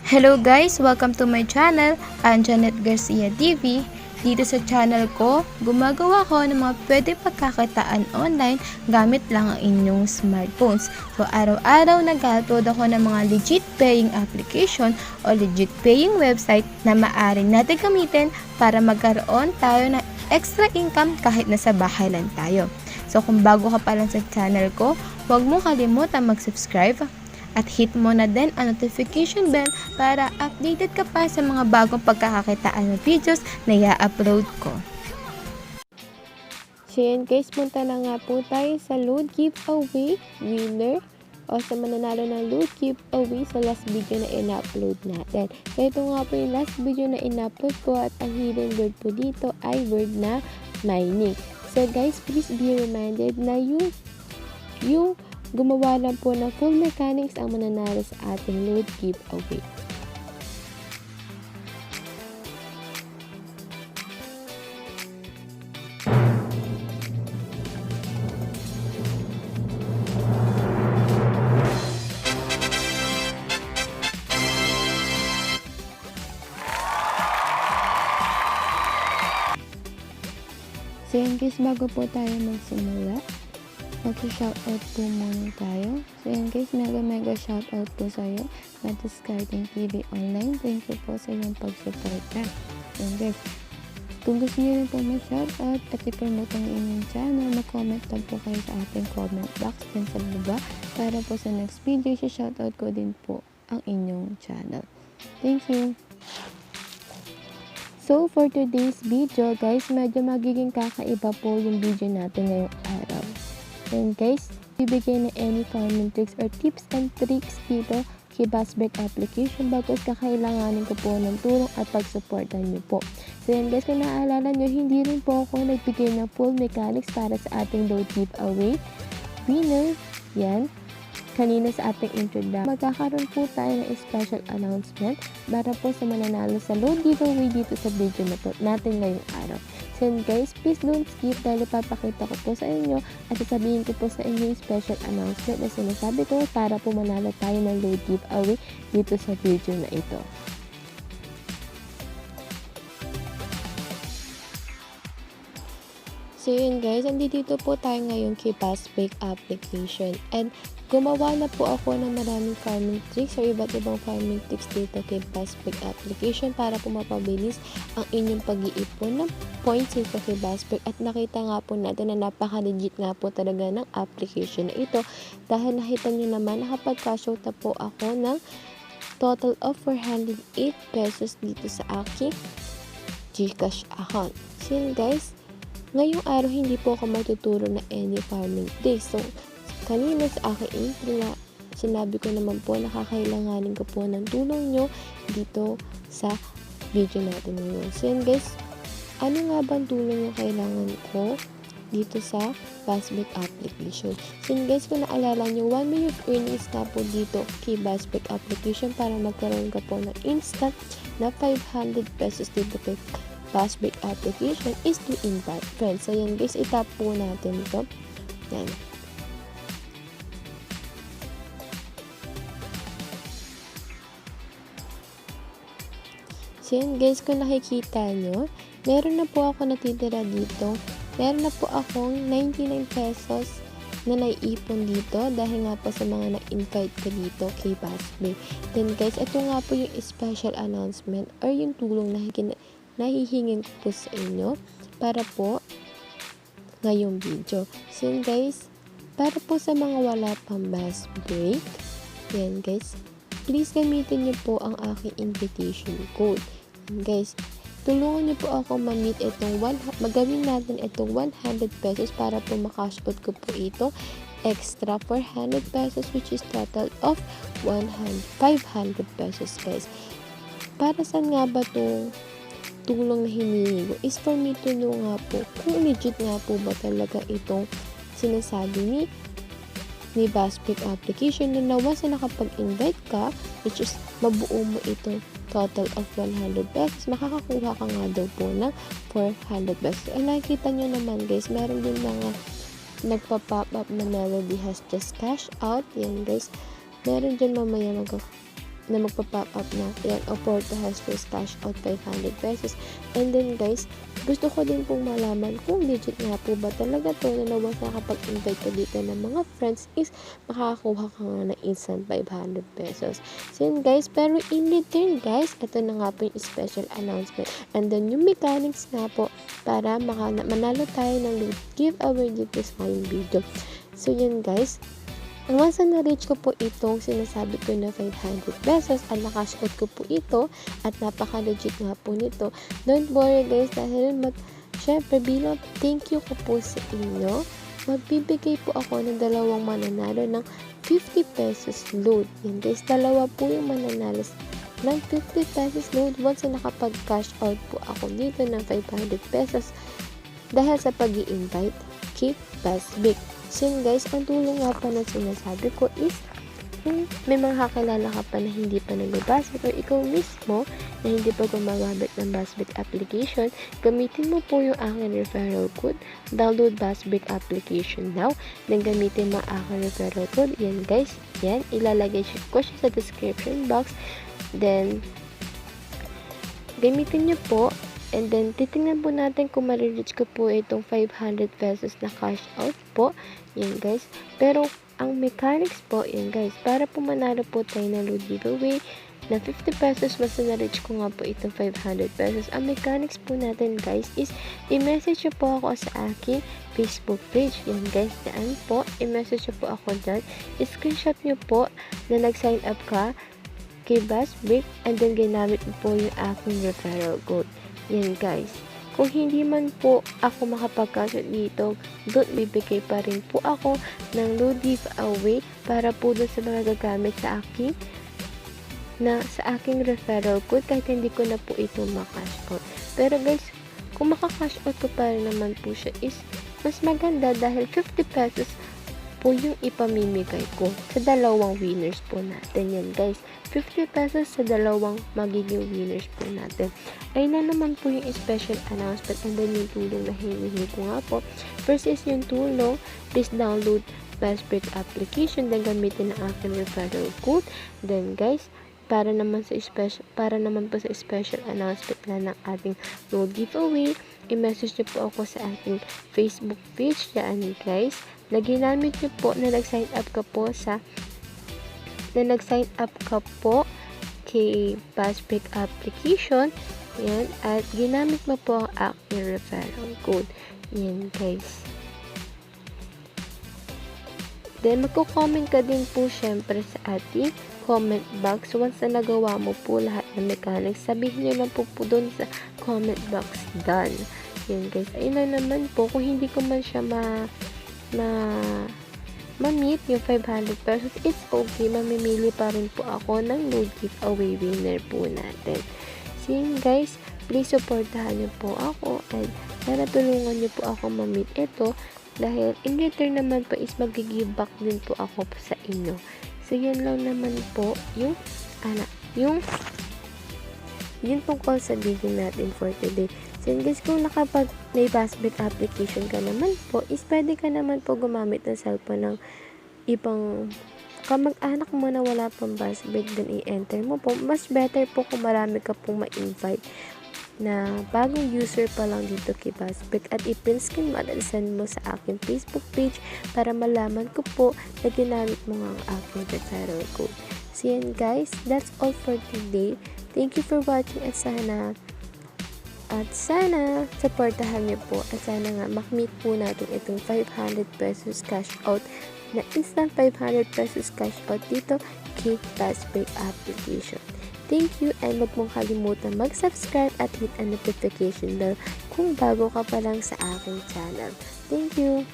Hello guys! Welcome to my channel. I'm Janeth Garcia TV. Dito sa channel ko, gumagawa ko ng mga pwede pagkakitaan online gamit lang ang inyong smartphones. So araw-araw nag-upload ako ng mga legit paying application o legit paying website na maaari natin gamitin para magkaroon tayo ng extra income kahit nasa bahay lang tayo. So kung bago ka pa lang sa channel ko, huwag mo kalimutan mag-subscribe at hit mo na din ang notification bell para updated ka pa sa mga bagong pagkakakitaan ng videos na i-upload ko. So yan guys, punta na nga po tayo sa load giveaway winner o sa mananalo ng load giveaway sa last video na in-upload natin. So ito nga po yung last video na in-upload ko at ang hidden word po dito ay word na mining. So guys, please be reminded na yung gumawa lang po ng full mechanics ang mananalo sa ating load giveaway. So yan guys, bago po tayo magsimula, mag-shoutout po muna tayo. So yan guys, mega shoutout po sa iyo, Discarding TV Online. Thank you po sa iyong pagsuporta. Yan guys, kung gusto niyo rin po mag-shoutout at i-promote ang inyong channel, mag-comment lang po kayo sa ating comment box din sa baba para po sa next video, shoutout ko din po ang inyong channel. Thank you! So for today's video guys, medyo magiging kakaiba po yung video natin ngayong araw. And guys, bibigay na any farming tricks or tips and tricks dito kay Buzzbreak application bagos kakailanganin ko po ng tulong at pagsuportan niyo po. So yan guys, kung naaalala nyo, hindi rin po ako nagbigay ng full mechanics para sa ating load giveaway winner. Yan, kanina sa ating introduction. Magkakaroon po tayo ng special announcement para po sa mananalo sa load giveaway dito sa video na po natin ngayong araw. So guys, please don't skip dahil papakita ko po sa inyo at sasabihin ko po sa inyo yung special announcement na sinasabi ko para po manalo tayo ng load giveaway dito sa video na ito. So yun guys, andito po tayo ngayon kay Buzzbreak application and gumawa na po ako ng maraming farming tricks o iba't ibang farming tricks dito kay Buzzbreak application para po mapabilis ang inyong pag-iipon ng points dito kay Buzzbreak. At nakita nga po natin na napaka-legit nga po talaga ng application na ito dahil nakita nyo naman nakapag-cash na po ako ng total of 408 pesos dito sa aking Gcash account. So yun guys, ngayong araw hindi po ako matuturo na any farming tricks. So kanina sa aking intro na sinabi ko naman po na kakailanganin ko po ng tulong nyo dito sa video natin ngayon. So yun guys, ano nga ba ang tulong yung kailangan ko dito sa Buzzbreak application? So yun guys, kung naalala nyo, 1 way of earnings na po dito kay Buzzbreak application para magkaroon ka po ng instant na 500 pesos dito kay Buzzbreak application is to invite friends. So yan guys, itap po natin ito. Yan. So yun guys, kung nakikita nyo, meron na po ako natitira dito. Meron na po akong 99 pesos na naiipon dito dahil nga po sa mga na-invite ko dito kay Buzzbreak. Then guys, ito nga po yung special announcement or yung tulong na nahihingin ko po sa inyo para po ngayong video. So yun guys, para po sa mga wala pang Buzzbreak, yan guys, please gamitin niyo po ang aking invitation code. Guys, tulungan niyo po ako ma-meet itong magawin natin itong 100 pesos para po makash out ko po ito extra 400 pesos which is total of 500 pesos guys. Para saan nga ba itong tulong na hinihingi ko is for me to know nga po kung legit nga po ba talaga itong sinasabi ni Buzzbreak application na once na nakapag-invite ka, which is mabuo mo itong total of 100 pesos, makakakuha ka nga daw po ng 400 pesos. Ang nakikita nyo naman guys, meron din mga nagpa-pop up na melody has just cash out. Yan guys, meron dyan mamaya na magpa-pop up na. Yan, Oporto has first cash out 500 pesos. And then guys, gusto ko din pong malaman kung legit nga po ba talaga to na once nakapag-invite ka dito ng mga friends is makakakuha ka nga ng instant 500 pesos. So yun guys, pero in return guys, ito na nga po yung special announcement. And then yung mechanics nga po para manalo tayo ng load giveaway dito sa ngayong video. So yun guys, once na na-reach ko po itong sinasabi ko na 500 pesos at na-cash out ko po ito at napaka-legit nga po nito. Don't worry guys dahil syempre bilang thank you ko po sa inyo, magbibigay po ako ng dalawang mananalo ng 50 pesos load. Yan guys, dalawa po yung mananalo ng 50 pesos load once na nakapag-cash out po ako dito ng 500 pesos dahil sa pag-i-invite kay Buzzbreak. So guys, ang tulong nga pa na sinasabi ko is kung may mga kakilala ka pa na hindi pa nag-Buzzbreak or ikaw mismo na hindi pa gumagamit ng Buzzbreak application, gamitin mo po yung aking referral code. Download Buzzbreak application now. Then gamitin mo aking referral code. Yan guys, yan. Ilalagay ko siya sa description box. Then, gamitin nyo po. And then, titingnan po natin kung ma-reach ko po itong 500 pesos na cash out po. Yan guys. Pero, ang mechanics po, yan guys, para po manalo po tayo ng load giveaway na 50 pesos, mas na-reach ko nga po itong 500 pesos. Ang mechanics po natin guys is, i-message po ako sa aking Facebook page. Yan guys, daan po, i-message po ako dyan. I-screenshot nyo po na nag-sign up ka kay Buzzbreak and then ginamit mo po yung aking referral code. Yan guys. Kung hindi man po ako makapagkasya dito, doon bibigay pa rin po ako ng load giveaway para po doon sa mga gagamit sa aking referral code kahit hindi ko na po ito makash out. Pero guys, kung makakash out ko pa rin naman po siya is mas maganda dahil 50 pesos po yung ipamimigay ko sa dalawang winners po natin. Yan guys, 50 pesos sa dalawang magiging winners po natin. Ayun na naman po yung special announcement and then yung tulong na hinihingi ko nga po. First is yung tulong, please download Buzzbreak application, then gamitin ang aking referral code. Then guys, para naman po sa special announcement na ng ating load giveaway, i-message nyo po ako sa ating Facebook page. Yan guys, na ginamit nyo po na nag-sign up ka po kay Buzzbreak application. Yan, at ginamit mo po ang aking referral code. Yan guys. Then magko-comment ka din po syempre sa ating comment box. Once na nagawa mo po lahat ng mechanics, sabihin nyo lang po doon sa comment box done. Yan guys, ayun na naman po. Kung hindi ko man siya ma-meet yung 500 pesos, it's okay. Mamimili pa rin po ako ng load giveaway winner po natin. So yun guys, please supportahan nyo po ako and sana tulungan nyo po ako ma-meet ito dahil in return naman po is mag-give back din po ako sa inyo. So yun lang naman po yung tungkol sa video natin for today. So yun guys, kung may Buzzbreak application ka naman po, is pwede ka naman po gumamit ng cellphone ng ibang kamag-anak mo na wala pang Buzzbreak, then i-enter mo po. Mas better po kung marami ka pong ma-invite na bagong user pa lang dito kay Buzzbreak at i-print screen mo at send mo sa aking Facebook page para malaman ko po na ginamit mo nga ang aking referral code. So yan guys, that's all for today. Thank you for watching at sana supportahan niyo po at sana nga makmeet po natin itong 500 pesos cash out na instant 500 pesos cash out dito kay Buzzbreak application. Thank you and wag mong kalimutan mag-subscribe at hit ang notification bell kung bago ka pa lang sa aking channel. Thank you!